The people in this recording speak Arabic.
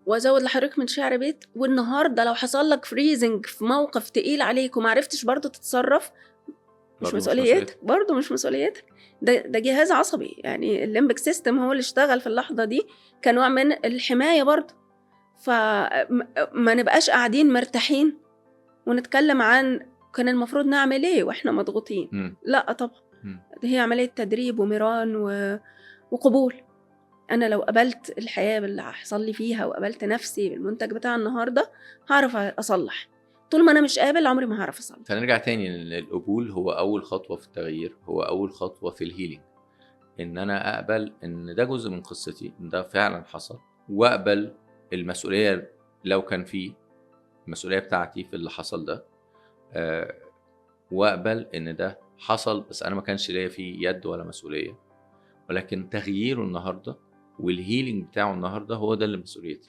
وازود لحضرتك من شعر بيت، والنهارده لو حصل لك فريزنج في موقف تقيل عليك وما عرفتش برضه تتصرف، مش مسؤوليتك، برضه مش مسؤوليتك. ده جهاز عصبي، يعني الليمبك سيستم هو اللي اشتغل في اللحظه دي كنوع من الحمايه برضه. فما نبقاش قاعدين مرتاحين ونتكلم عن كان المفروض نعمل ايه واحنا مضغوطين. لا طبعا، هي عمليه تدريب ومران وقبول. انا لو قبلت الحياه باللي هيحصل لي فيها وقبلت نفسي بالمنتج بتاع النهارده هعرف اصلح. طول ما انا مش قابل عمري ما هعرف اصلح. فنرجع تاني ان القبول هو اول خطوه في التغيير، هو اول خطوه في الهيلينج. ان انا اقبل ان ده جزء من قصتي، ان ده فعلا حصل، واقبل المسؤوليه لو كان فيه المسؤوليه بتاعتي في اللي حصل ده، واقبل ان ده حصل بس انا ما كانش ليا فيه يد ولا مسؤوليه، ولكن تغييره النهارده والهيلينج بتاعه النهارده هو ده اللي مسؤوليتي.